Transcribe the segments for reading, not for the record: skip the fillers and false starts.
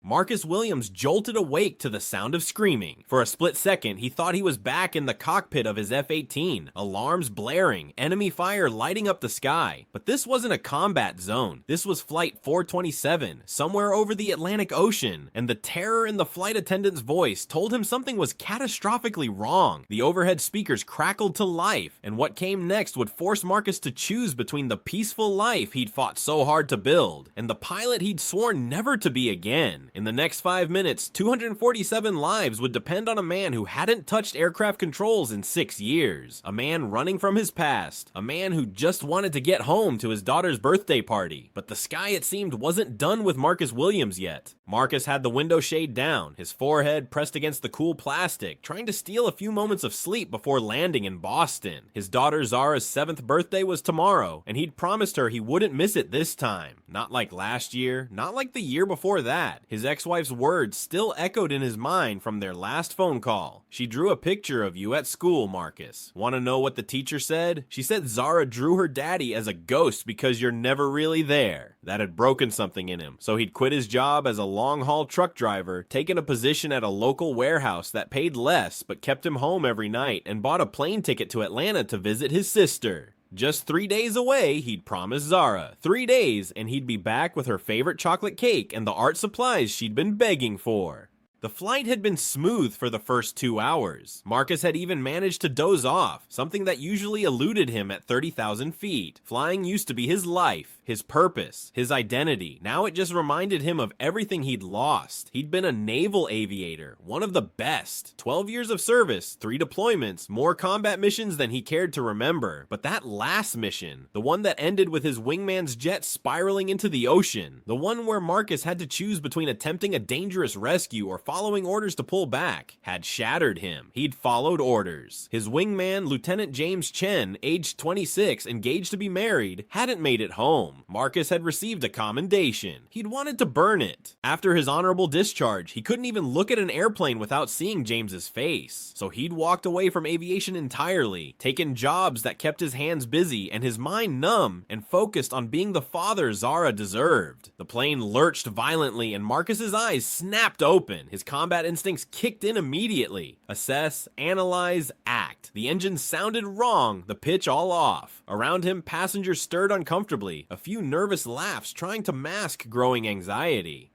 Marcus Williams jolted awake to the sound of screaming. For a split second, he thought he was back in the cockpit of his F-18, alarms blaring, enemy fire lighting up the sky. But this wasn't a combat zone. This was Flight 427, somewhere over the Atlantic Ocean, and the terror in the flight attendant's voice told him something was catastrophically wrong. The overhead speakers crackled to life, and what came next would force Marcus to choose between the peaceful life he'd fought so hard to build and the pilot he'd sworn never to be again. In the next 5 minutes, 247 lives would depend on a man who hadn't touched aircraft controls in 6 years, a man running from his past, a man who just wanted to get home to his daughter's birthday party. But the sky, it seemed, wasn't done with Marcus Williams yet. Marcus had the window shade down, his forehead pressed against the cool plastic, trying to steal a few moments of sleep before landing in Boston. His daughter Zara's 7th birthday was tomorrow, and he'd promised her he wouldn't miss it this time. Not like last year, not like the year before that. His ex-wife's words still echoed in his mind from their last phone call. She drew a picture of you at school, Marcus. Want to know what the teacher said? She said Zara drew her daddy as a ghost because you're never really there. That had broken something in him, so he'd quit his job as a long-haul truck driver, taken a position at a local warehouse that paid less but kept him home every night, and bought a plane ticket to Atlanta to visit his sister. Just 3 days away, he'd promised Zara. 3 days, and he'd be back with her favorite chocolate cake and the art supplies she'd been begging for. The flight had been smooth for the first 2 hours. Marcus had even managed to doze off, something that usually eluded him at 30,000 feet. Flying used to be his life, his purpose, his identity. Now it just reminded him of everything he'd lost. He'd been a naval aviator, one of the best. 12 years of service, 3 deployments, more combat missions than he cared to remember. But that last mission, the one that ended with his wingman's jet spiraling into the ocean, the one where Marcus had to choose between attempting a dangerous rescue or following orders to pull back, had shattered him. He'd followed orders. His wingman, Lieutenant James Chen, aged 26, engaged to be married, hadn't made it home. Marcus had received a commendation. He'd wanted to burn it. After his honorable discharge, he couldn't even look at an airplane without seeing James's face. So he'd walked away from aviation entirely, taken jobs that kept his hands busy and his mind numb, and focused on being the father Zara deserved. The plane lurched violently and Marcus's eyes snapped open. His combat instincts kicked in immediately. Assess, analyze, act. The engine sounded wrong, the pitch all off. Around him, passengers stirred uncomfortably, a few nervous laughs trying to mask growing anxiety.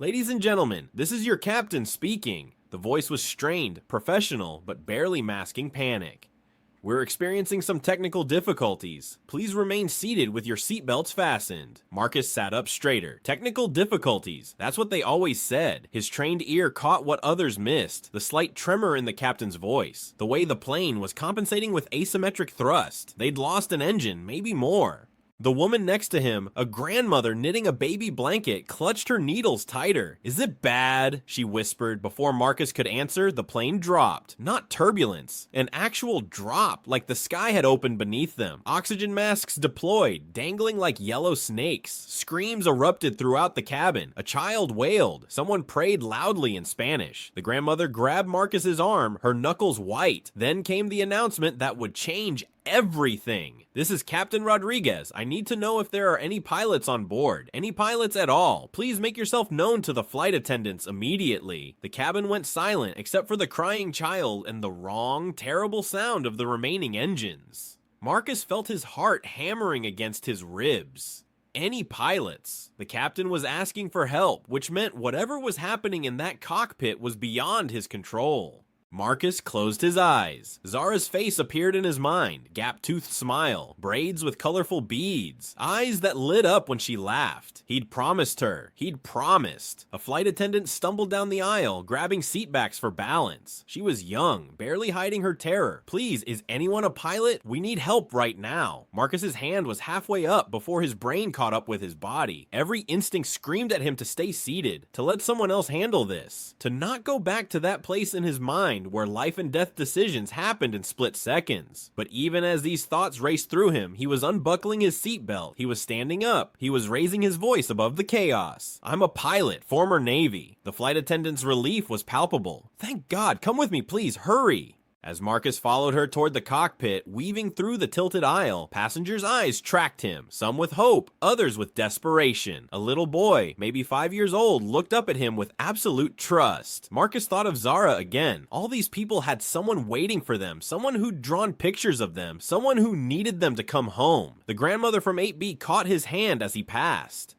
Ladies and gentlemen, this is your captain speaking. The voice was strained, professional, but barely masking panic. We're experiencing some technical difficulties. Please remain seated with your seatbelts fastened. Marcus sat up straighter. Technical difficulties. That's what they always said. His trained ear caught what others missed. The slight tremor in the captain's voice. The way the plane was compensating with asymmetric thrust. They'd lost an engine, maybe more. The woman next to him, a grandmother knitting a baby blanket, clutched her needles tighter. "Is it bad?" she whispered. Before Marcus could answer, the plane dropped. Not turbulence. An actual drop, like the sky had opened beneath them. Oxygen masks deployed, dangling like yellow snakes. Screams erupted throughout the cabin. A child wailed. Someone prayed loudly in Spanish. The grandmother grabbed Marcus's arm, her knuckles white. Then came the announcement that would change everything. "This is Captain Rodriguez. I need to know if there are any pilots on board. Any pilots at all. Please make yourself known to the flight attendants immediately." The cabin went silent except for the crying child and the wrong, terrible sound of the remaining engines. Marcus felt his heart hammering against his ribs. Any pilots? The captain was asking for help, which meant whatever was happening in that cockpit was beyond his control. Marcus closed his eyes. Zara's face appeared in his mind, gap-toothed smile, braids with colorful beads, eyes that lit up when she laughed. He'd promised her. He'd promised. A flight attendant stumbled down the aisle, grabbing seatbacks for balance. She was young, barely hiding her terror. "Please, is anyone a pilot? We need help right now." Marcus's hand was halfway up before his brain caught up with his body. Every instinct screamed at him to stay seated, to let someone else handle this, to not go back to that place in his mind where life and death decisions happened in split seconds. But even as these thoughts raced through him, he was unbuckling his seatbelt. He was standing up. He was raising his voice above the chaos. "I'm a pilot, former Navy." The flight attendant's relief was palpable. "Thank God, come with me, please, hurry." As Marcus followed her toward the cockpit, weaving through the tilted aisle, passengers' eyes tracked him, some with hope, others with desperation. A little boy, maybe 5 years old, looked up at him with absolute trust. Marcus thought of Zara again. All these people had someone waiting for them, someone who'd drawn pictures of them, someone who needed them to come home. The grandmother from 8B caught his hand as he passed.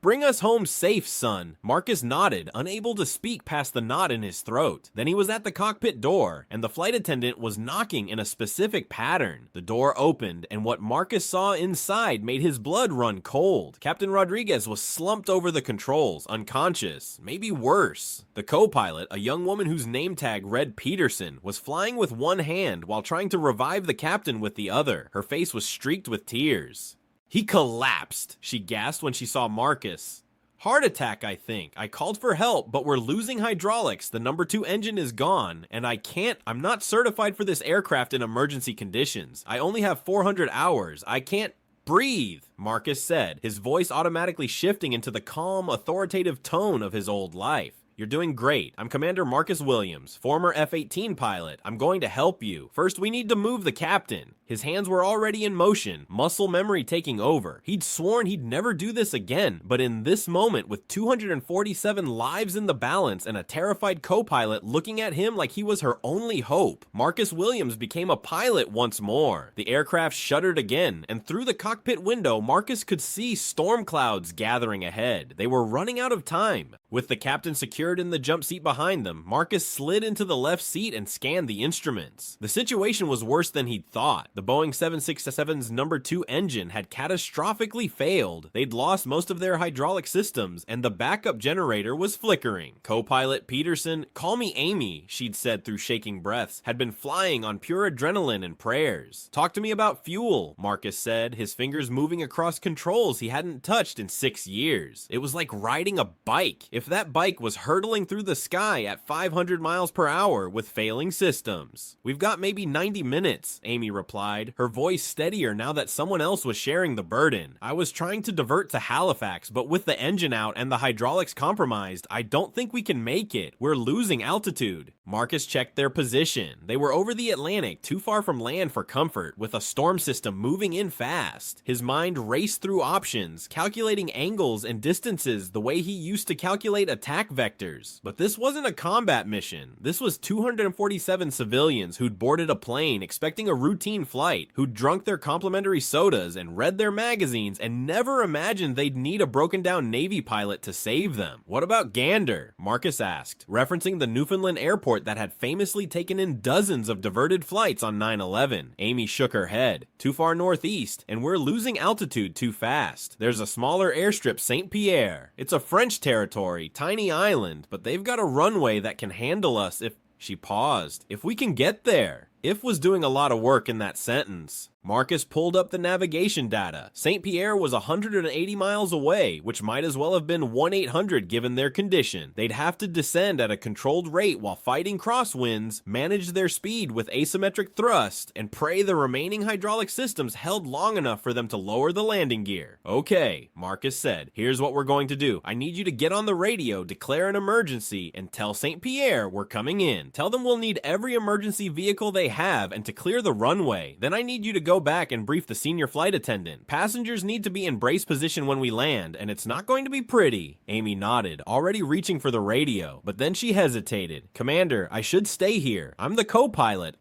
"Bring us home safe, son." Marcus nodded, unable to speak past the knot in his throat. Then he was at the cockpit door, and the flight attendant was knocking in a specific pattern. The door opened, and what Marcus saw inside made his blood run cold. Captain Rodriguez was slumped over the controls, unconscious, maybe worse. The co-pilot, a young woman whose name tag read Peterson, was flying with one hand while trying to revive the captain with the other. Her face was streaked with tears. "He collapsed," she gasped when she saw Marcus. "Heart attack, I think. I called for help, but we're losing hydraulics. The number 2 engine is gone, and I'm not certified for this aircraft in emergency conditions. I only have 400 hours. I can't breathe," Marcus said, his voice automatically shifting into the calm, authoritative tone of his old life. "You're doing great. I'm Commander Marcus Williams, former F-18 pilot. I'm going to help you. First, we need to move the captain." His hands were already in motion, muscle memory taking over. He'd sworn he'd never do this again, but in this moment, with 247 lives in the balance and a terrified co-pilot looking at him like he was her only hope, Marcus Williams became a pilot once more. The aircraft shuddered again, and through the cockpit window, Marcus could see storm clouds gathering ahead. They were running out of time. With the captain secured in the jump seat behind them, Marcus slid into the left seat and scanned the instruments. The situation was worse than he'd thought. The Boeing 767's number 2 engine had catastrophically failed. They'd lost most of their hydraulic systems, and the backup generator was flickering. Co-pilot Peterson, "Call me Amy," she'd said through shaking breaths, had been flying on pure adrenaline and prayers. "Talk to me about fuel," Marcus said, his fingers moving across controls he hadn't touched in 6 years. It was like riding a bike, if that bike was hurtling through the sky at 500 miles per hour with failing systems. "We've got maybe 90 minutes, Amy replied, her voice steadier now that someone else was sharing the burden. "I was trying to divert to Halifax, but with the engine out and the hydraulics compromised, I don't think we can make it. We're losing altitude." Marcus checked their position. They were over the Atlantic, too far from land for comfort, with a storm system moving in fast. His mind raced through options, calculating angles and distances the way he used to calculate attack vectors. But this wasn't a combat mission. This was 247 civilians who'd boarded a plane expecting a routine flight, who'd drunk their complimentary sodas and read their magazines and never imagined they'd need a broken down Navy pilot to save them. "What about Gander?" Marcus asked, referencing the Newfoundland airport that had famously taken in dozens of diverted flights on 9/11. Amy shook her head. "Too far northeast, and we're losing altitude too fast. There's a smaller airstrip, St. Pierre. It's a French territory, tiny island, but they've got a runway that can handle us if..." She paused. "If we can get there." If was doing a lot of work in that sentence. Marcus pulled up the navigation data. St. Pierre was 180 miles away, which might as well have been 1-800 given their condition. They'd have to descend at a controlled rate while fighting crosswinds, manage their speed with asymmetric thrust, and pray the remaining hydraulic systems held long enough for them to lower the landing gear. "Okay," Marcus said, "here's what we're going to do. I need you to get on the radio, declare an emergency, and tell St. Pierre we're coming in. Tell them we'll need every emergency vehicle they have and to clear the runway. Then I need you to go back and brief the senior flight attendant. Passengers need to be in brace position when we land, and it's not going to be pretty." Amy nodded, already reaching for the radio, but then she hesitated. "Commander, I should stay here. I'm the co-pilot.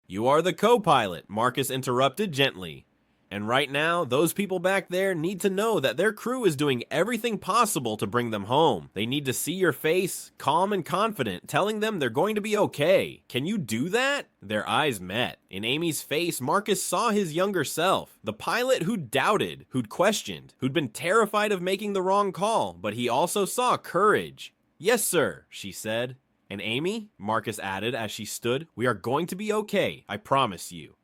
"You are the co-pilot," Marcus interrupted gently. "And right now, those people back there need to know that their crew is doing everything possible to bring them home. They need to see your face, calm and confident, telling them they're going to be okay. Can you do that?" Their eyes met. In Amy's face, Marcus saw his younger self, the pilot who'd doubted, who'd questioned, who'd been terrified of making the wrong call, but he also saw courage. "Yes, sir," she said. "And Amy," Marcus added as she stood, "we are going to be okay, I promise you."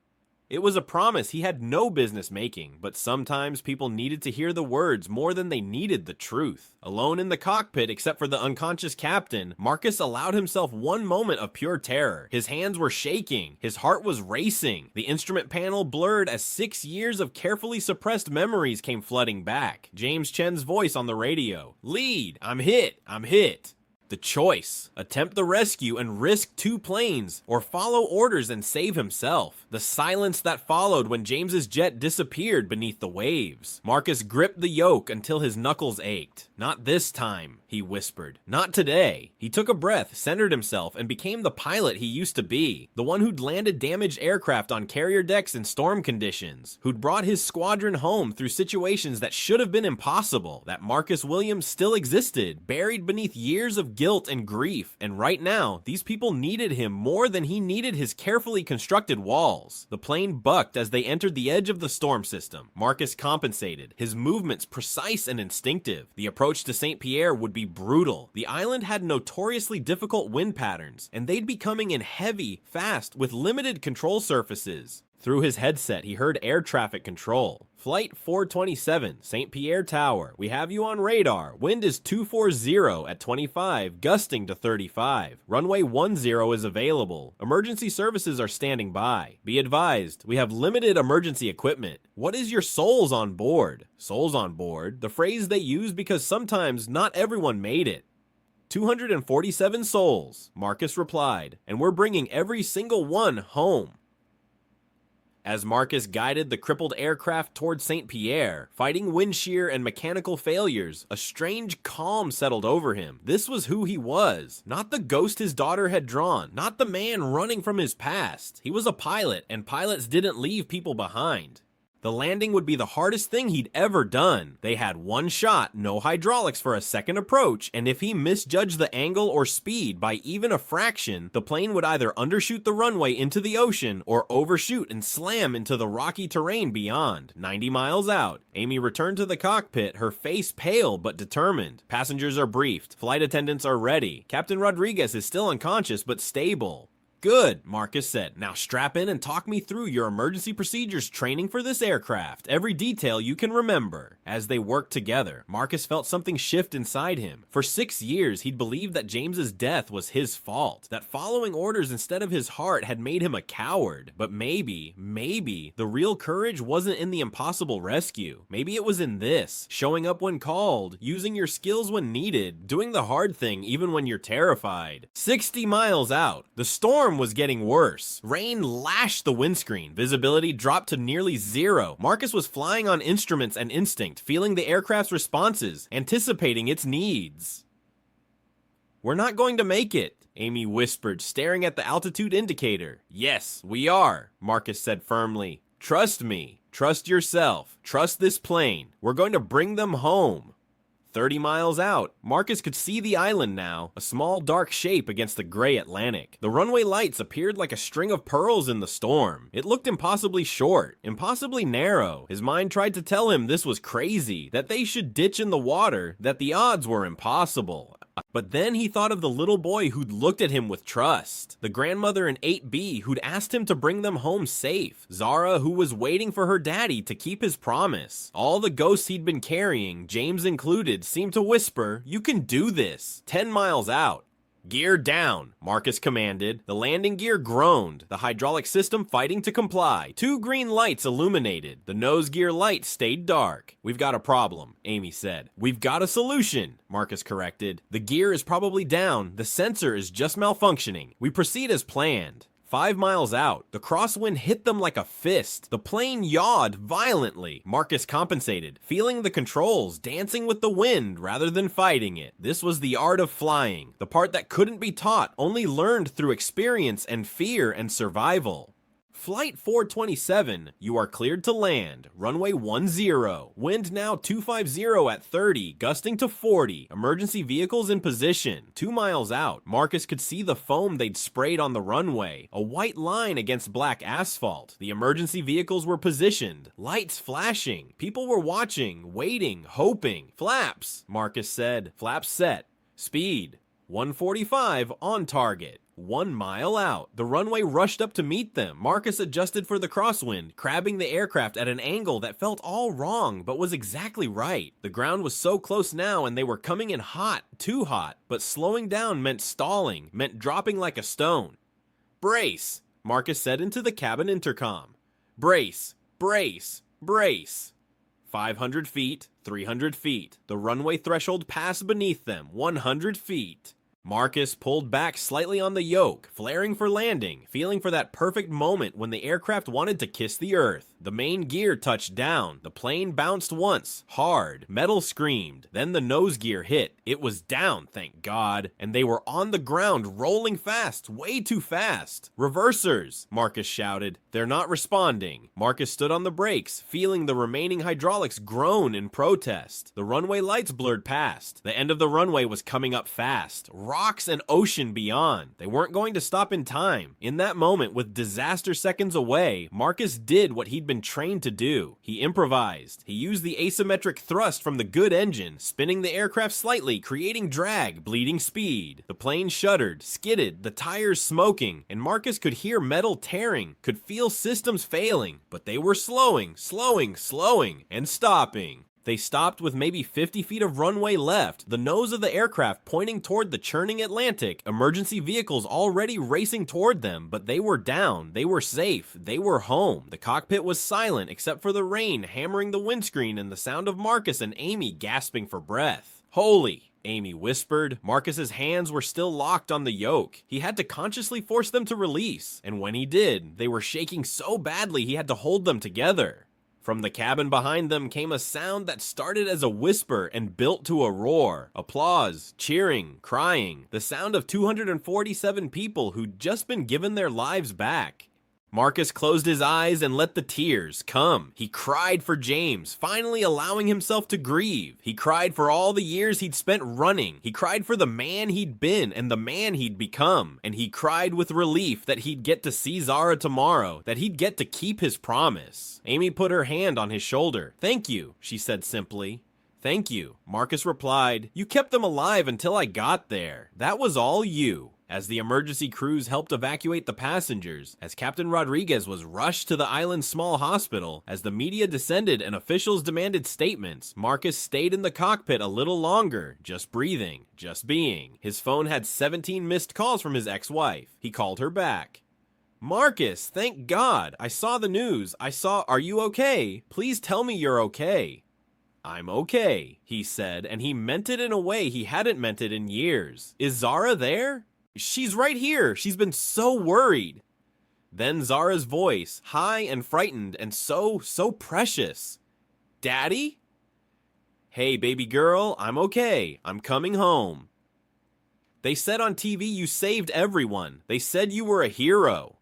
It was a promise he had no business making, but sometimes people needed to hear the words more than they needed the truth. Alone in the cockpit, except for the unconscious captain, Marcus allowed himself one moment of pure terror. His hands were shaking, his heart was racing, the instrument panel blurred as 6 years of carefully suppressed memories came flooding back. James Chen's voice on the radio. "Lead! I'm hit! I'm hit!" The choice: attempt the rescue and risk 2 planes, or follow orders and save himself. The silence that followed when James's jet disappeared beneath the waves. Marcus gripped the yoke until his knuckles ached. "Not this time," he whispered. "Not today." He took a breath, centered himself, and became the pilot he used to be. The one who'd landed damaged aircraft on carrier decks in storm conditions. Who'd brought his squadron home through situations that should have been impossible. That Marcus Williams still existed, buried beneath years of guilt and grief. And right now, these people needed him more than he needed his carefully constructed walls. The plane bucked as they entered the edge of the storm system. Marcus compensated, his movements precise and instinctive. The approach to St. Pierre would be brutal. The island had notoriously difficult wind patterns, and they'd be coming in heavy, fast, with limited control surfaces. Through his headset, he heard air traffic control. "Flight 427, St. Pierre Tower. We have you on radar. Wind is 240 at 25, gusting to 35. Runway 10 is available. Emergency services are standing by. Be advised, we have limited emergency equipment. What is your souls on board?" Souls on board, the phrase they use because sometimes not everyone made it. 247 souls, Marcus replied, "and we're bringing every single one home." As Marcus guided the crippled aircraft toward St. Pierre, fighting wind shear and mechanical failures, a strange calm settled over him. This was who he was, not the ghost his daughter had drawn, not the man running from his past. He was a pilot, and pilots didn't leave people behind. The landing would be the hardest thing he'd ever done. They had one shot, no hydraulics for a second approach, and if he misjudged the angle or speed by even a fraction, the plane would either undershoot the runway into the ocean or overshoot and slam into the rocky terrain beyond. 90 miles out, Amy returned to the cockpit, her face pale but determined. Passengers are briefed. Flight attendants are ready. Captain Rodriguez is still unconscious but stable. "Good," Marcus said. "Now strap in and talk me through your emergency procedures training for this aircraft, every detail you can remember." As they worked together, Marcus felt something shift inside him. For 6 years, he'd believed that James's death was his fault, that following orders instead of his heart had made him a coward. But maybe, the real courage wasn't in the impossible rescue. Maybe it was in this, showing up when called, using your skills when needed, doing the hard thing even when you're terrified. 60 miles out, the storm was getting worse. Rain lashed the windscreen. Visibility dropped to nearly 0. Marcus was flying on instruments and instinct, feeling the aircraft's responses, anticipating its needs. "We're not going to make it," Amy whispered, staring at the altitude indicator. "Yes, we are," Marcus said firmly. "Trust me. Trust yourself. Trust this plane. We're going to bring them home." 30 miles out, Marcus could see the island now, a small dark shape against the gray Atlantic. The runway lights appeared like a string of pearls in the storm. It looked impossibly short, impossibly narrow. His mind tried to tell him this was crazy, that they should ditch in the water, that the odds were impossible. But then he thought of the little boy who'd looked at him with trust, the grandmother in 8B who'd asked him to bring them home safe, Zara who was waiting for her daddy to keep his promise. All the ghosts he'd been carrying, James included, seemed to whisper, "You can do this." 10 miles out. "Gear down," Marcus commanded. The landing gear groaned, the hydraulic system fighting to comply. 2 green lights illuminated. The nose gear light stayed dark. "We've got a problem," Amy said. "We've got a solution," Marcus corrected. "The gear is probably down. The sensor is just malfunctioning. We proceed as planned." 5 miles out, the crosswind hit them like a fist. The plane yawed violently. Marcus compensated, feeling the controls, dancing with the wind rather than fighting it. This was the art of flying, the part that couldn't be taught, only learned through experience and fear and survival. "Flight 427, you are cleared to land. Runway 10. Wind now 250 at 30, gusting to 40. Emergency vehicles in position." 2 miles out, Marcus could see the foam they'd sprayed on the runway, a white line against black asphalt. The emergency vehicles were positioned, lights flashing. People were watching, waiting, hoping. "Flaps," Marcus said. "Flaps set. Speed 145 on target." 1 mile out, the runway rushed up to meet them. Marcus adjusted for the crosswind, crabbing the aircraft at an angle that felt all wrong, but was exactly right. The ground was so close now, and they were coming in hot, too hot, but slowing down meant stalling, meant dropping like a stone. "Brace," Marcus said into the cabin intercom. "Brace, brace, brace." 500 feet, 300 feet. The runway threshold passed beneath them, 100 feet. Marcus pulled back slightly on the yoke, flaring for landing, feeling for that perfect moment when the aircraft wanted to kiss the earth. The main gear touched down, the plane bounced once, hard, metal screamed, then the nose gear hit. It was down, thank God, and they were on the ground rolling fast, way too fast. Reversers, Marcus shouted. They're not responding. Marcus stood on the brakes, feeling the remaining hydraulics groan in protest. The runway lights blurred past. The end of the runway was coming up fast. Rocks and ocean beyond. They weren't going to stop in time. In that moment, with disaster seconds away, Marcus did what he'd been trained to do. He improvised. He used the asymmetric thrust from the good engine, spinning the aircraft slightly, creating drag, bleeding speed. The plane shuddered, skidded, the tires smoking, and Marcus could hear metal tearing, could feel systems failing, but they were slowing, and stopping. They stopped with maybe 50 feet of runway left, the nose of the aircraft pointing toward the churning Atlantic, emergency vehicles already racing toward them, but they were down, they were safe, they were home. The cockpit was silent except for the rain hammering the windscreen and the sound of Marcus and Amy gasping for breath. Holy, Amy whispered. Marcus's hands were still locked on the yoke. He had to consciously force them to release, and when he did, they were shaking so badly he had to hold them together. From the cabin behind them came a sound that started as a whisper and built to a roar. Applause, cheering, crying. The sound of 247 people who'd just been given their lives back. Marcus closed his eyes and let the tears come. He cried for James, finally allowing himself to grieve. He cried for all the years he'd spent running. He cried for the man he'd been and the man he'd become. And he cried with relief that he'd get to see Zara tomorrow, that he'd get to keep his promise. Amy put her hand on his shoulder. "Thank you," she said simply. "Thank you." Marcus replied, "You kept them alive until I got there. That was all you." As the emergency crews helped evacuate the passengers, as Captain Rodriguez was rushed to the island's small hospital, as the media descended and officials demanded statements, Marcus stayed in the cockpit a little longer, just breathing, just being. His phone had 17 missed calls from his ex-wife. He called her back. "Marcus, thank God. I saw the news. Are you okay? Please tell me you're okay." "I'm okay," he said, and he meant it in a way he hadn't meant it in years. "Is Zara there?" "She's right here. She's been so worried." Then Zara's voice, high and frightened and so precious. "Daddy?" "Hey, baby girl, I'm okay. I'm coming home." "They said on TV you saved everyone. They said you were a hero."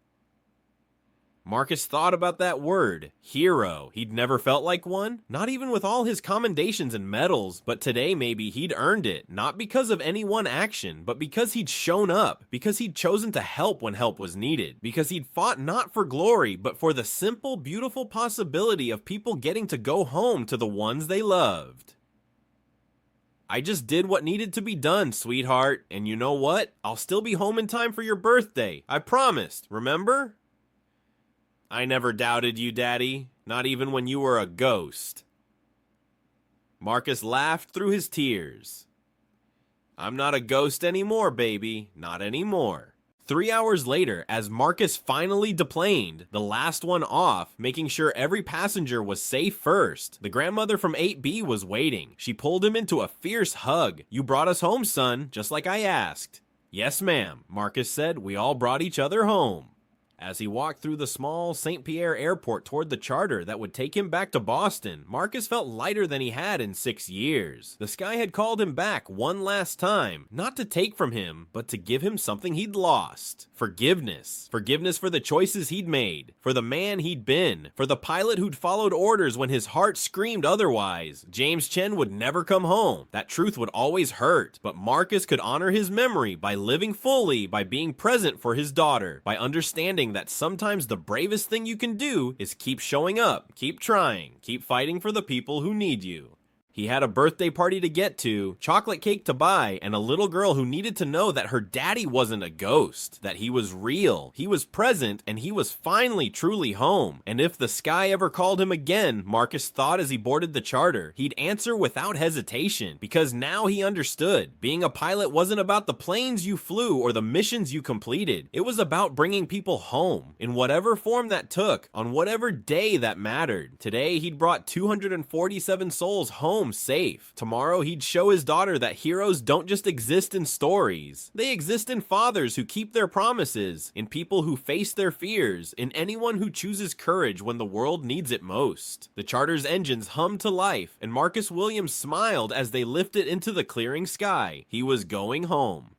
Marcus thought about that word, hero. He'd never felt like one, not even with all his commendations and medals, but today maybe he'd earned it, not because of any one action, but because he'd shown up, because he'd chosen to help when help was needed, because he'd fought not for glory, but for the simple, beautiful possibility of people getting to go home to the ones they loved. "I just did what needed to be done, sweetheart, and you know what? I'll still be home in time for your birthday. I promised, remember?" "I never doubted you, Daddy, not even when you were a ghost." Marcus laughed through his tears. "I'm not a ghost anymore, baby, not anymore." 3 hours later, as Marcus finally deplaned, the last one off, making sure every passenger was safe first, the grandmother from 8B was waiting. She pulled him into a fierce hug. "You brought us home, son, just like I asked." "Yes, ma'am," Marcus said. "We all brought each other home." As he walked through the small St. Pierre airport toward the charter that would take him back to Boston, Marcus felt lighter than he had in 6 years. The sky had called him back one last time, not to take from him, but to give him something he'd lost. Forgiveness. Forgiveness for the choices he'd made, for the man he'd been, for the pilot who'd followed orders when his heart screamed otherwise. James Chen would never come home. That truth would always hurt, but Marcus could honor his memory by living fully, by being present for his daughter, by understanding that sometimes the bravest thing you can do is keep showing up, keep trying, keep fighting for the people who need you. He had a birthday party to get to, chocolate cake to buy, and a little girl who needed to know that her daddy wasn't a ghost, that he was real, he was present, and he was finally truly home. And if the sky ever called him again, Marcus thought as he boarded the charter, he'd answer without hesitation, because now he understood. Being a pilot wasn't about the planes you flew or the missions you completed. It was about bringing people home, in whatever form that took, on whatever day that mattered. Today, he'd brought 247 souls home home safe. Tomorrow he'd show his daughter that heroes don't just exist in stories. They exist in fathers who keep their promises, in people who face their fears, in anyone who chooses courage when the world needs it most. The charter's engines hummed to life, and Marcus Williams smiled as they lifted into the clearing sky. He was going home.